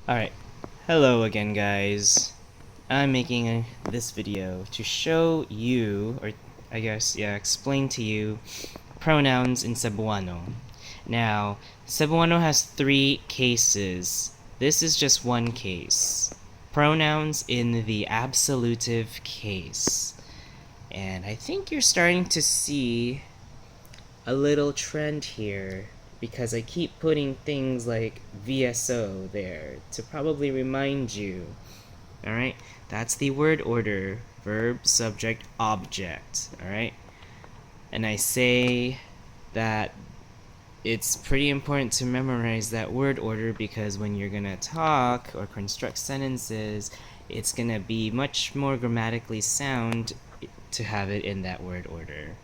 Alright, hello again guys. I'm making this video to show you, or I guess, yeah, explain to you pronouns in Cebuano. Now, Cebuano has 3 cases. This is just one case. Pronouns in the absolutive case. And I think you're starting to see a little trend here because I keep putting things like VSO there to probably remind you. Alright, that's the word order, verb, subject, object. Alright, and I say that it's pretty important to memorize that word order because when you're gonna talk or construct sentences, it's gonna be much more grammatically sound to have it in that word order.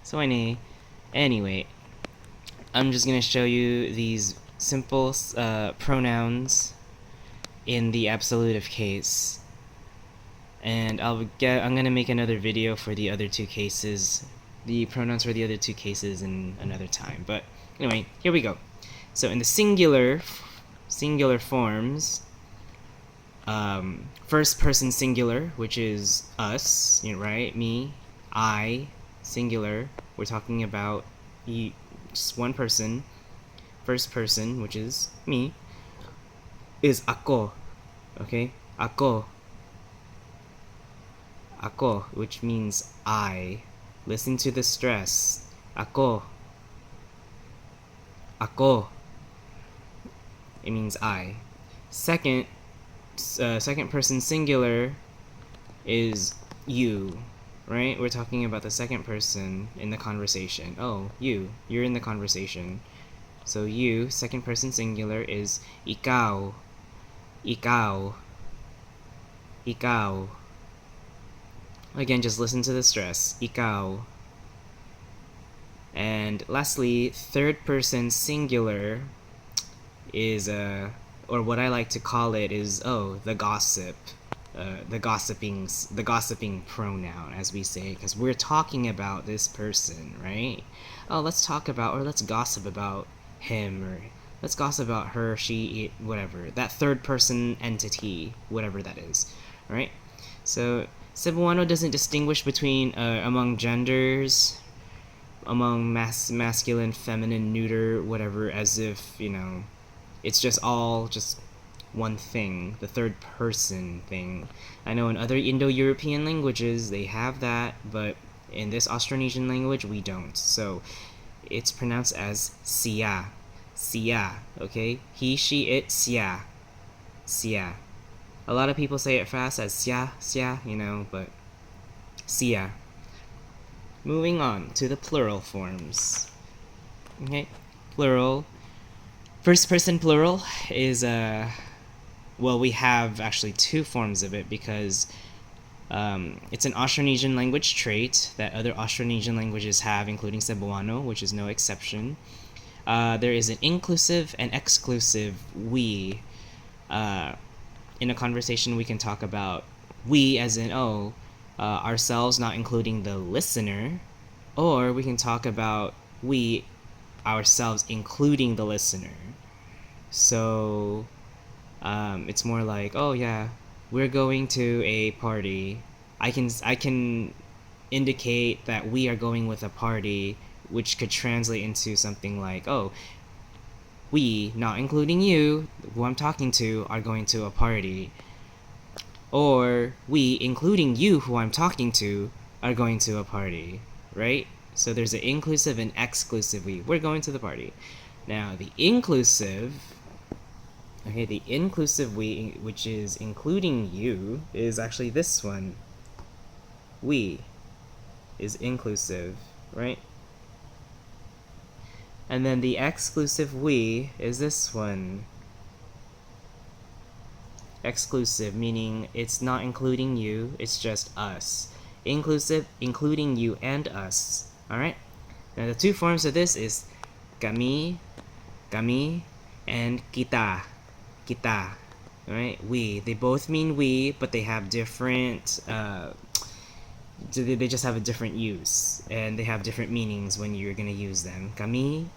So anyway, I'm just gonna show you these simple pronouns in the absolutive case, and I'm gonna make another video for the other 2 cases, the pronouns for the other 2 cases in another time. But anyway, here we go. So in the singular forms, first person singular, which is us, right? Me, I, singular. We're talking about just one person. First person, which is me, is ako. Okay? Ako. Ako, which means I. Listen to the stress. Ako. Ako. It means I. Second person singular is you, right? We're talking about the second person in the conversation. Oh, you're in the conversation. So you, second person singular, is ikaw. Ikaw. Ikaw. Again, just listen to the stress. Ikaw. And lastly, third person singular is or what I like to call it is the gossip. The gossiping pronoun, as we say, because we're talking about this person, right? Oh, let's talk about, or let's gossip about him, or let's gossip about her, she, it, whatever. That third person entity, whatever that is, right? So Cebuano doesn't distinguish between among genders, among masculine, feminine, neuter, whatever, as if, it's just all just one thing, the third person thing. I know in other Indo-European languages they have that, but in this Austronesian language we don't. So it's pronounced as siya. Siya, okay? He, she, it, siya. Siya. A lot of people say it fast as siya, siya, but siya. Moving on to the plural forms. Okay? Plural. First person plural is well, we have actually 2 forms of it because it's an Austronesian language trait that other Austronesian languages have, including Cebuano, which is no exception. There is an inclusive and exclusive we. In a conversation, we can talk about we as in, ourselves, not including the listener, or we can talk about we ourselves, including the listener. So it's more like, oh yeah, we're going to a party. I can indicate that we are going with a party, which could translate into something like, oh, we, not including you, who I'm talking to, are going to a party. Or we, including you, who I'm talking to, are going to a party, right? So there's an inclusive and exclusive we. We're going to the party. Now, the inclusive we, which is including you, is actually this one. We is inclusive, right? And then the exclusive we is this one. Exclusive, meaning it's not including you, it's just us. Inclusive, including you and us. Alright? Now the 2 forms of this is kami, and kita. Kita. Alright? We. They both mean we, but they have different they just have a different use, and they have different meanings when you're gonna use them. Kami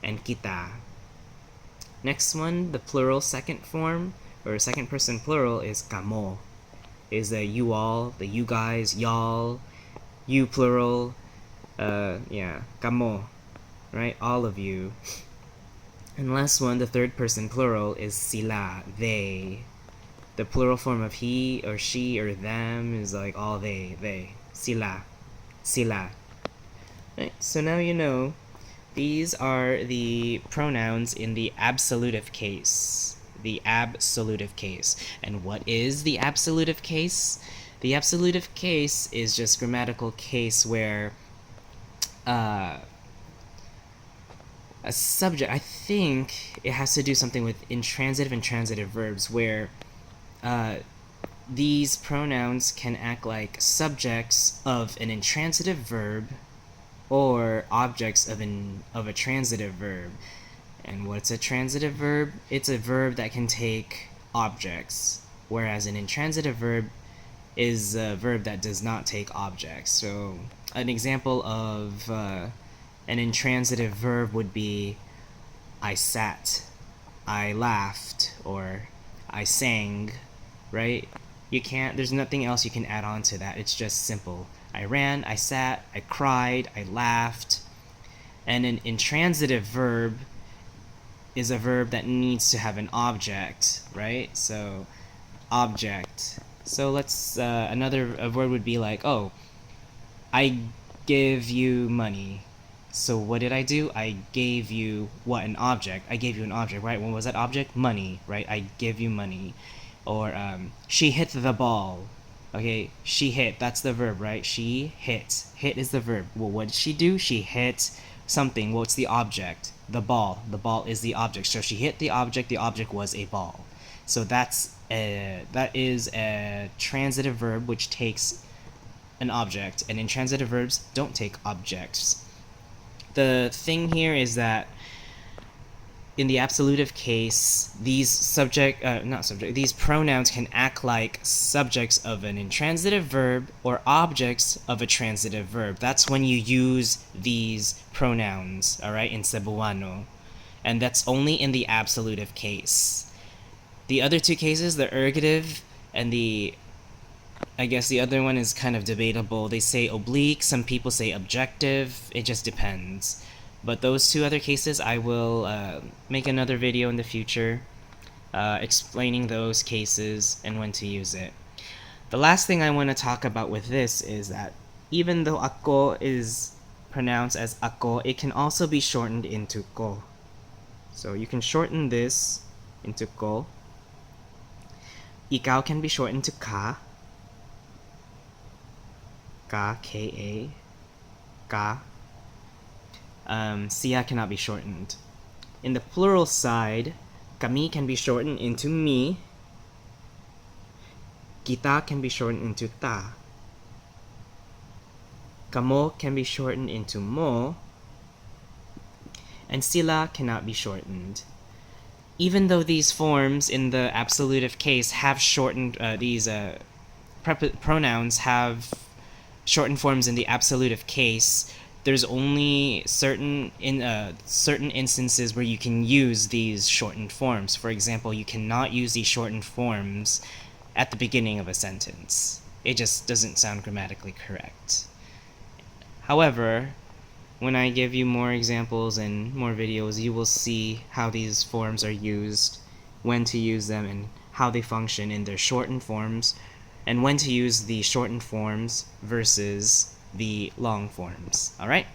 and kita. Next one, the plural second form, or second person plural is kamo. Is the you all, the you guys, y'all, you plural, yeah, kamo, right? All of you. And last one, the third person plural is sila, they. The plural form of he or she or them is like all they. Sila, sila. Right, so now you know these are the pronouns in the absolutive case. The absolutive case. And what is the absolutive case? The absolutive case is just grammatical case where a subject, I think it has to do something with intransitive and transitive verbs where these pronouns can act like subjects of an intransitive verb or objects of a transitive verb. And what's a transitive verb? It's a verb that can take objects, whereas an intransitive verb is a verb that does not take objects. So an example of an intransitive verb would be I sat, I laughed, or I sang, right? There's nothing else you can add on to that. It's just simple. I ran, I sat, I cried, I laughed. And an intransitive verb is a verb that needs to have an object, right? So, object. So let's, another word would be like, oh, I give you money. So what did I do? I gave you what? An object. I gave you an object, right? What was that object? Money, right? I give you money. Or she hit the ball. Okay, she hit. That's the verb, right? She hit. Hit is the verb. Well, what did she do? She hit something. What's the object? The ball. The ball is the object. So she hit the object. The object was a ball. So that is a transitive verb which takes an object, and intransitive verbs don't take objects. The thing here is that in the absolutive case, these these pronouns can act like subjects of an intransitive verb or objects of a transitive verb. That's when you use these pronouns, all right, in Cebuano. And that's only in the absolutive case. The other two cases, the ergative and I guess the other one is kind of debatable. They say oblique, some people say objective, it just depends. But those two other cases, I will make another video in the future explaining those cases and when to use it. The last thing I want to talk about with this is that even though ako is pronounced as ako, it can also be shortened into ko. So you can shorten this into ko. Ikaw can be shortened to ka. Ka, K-A. Ka. Siya cannot be shortened. In the plural side, kami can be shortened into mi. Kita can be shortened into ta. Kamo can be shortened into mo. And sila cannot be shortened. Even though these forms in the absolutive case have shortened, these pronouns have shortened forms in the absolutive case, there's only certain instances where you can use these shortened forms. For example, you cannot use these shortened forms at the beginning of a sentence. It just doesn't sound grammatically correct. However, when I give you more examples and more videos, you will see how these forms are used, when to use them, and how they function in their shortened forms, and when to use the shortened forms versus the long forms. Alright?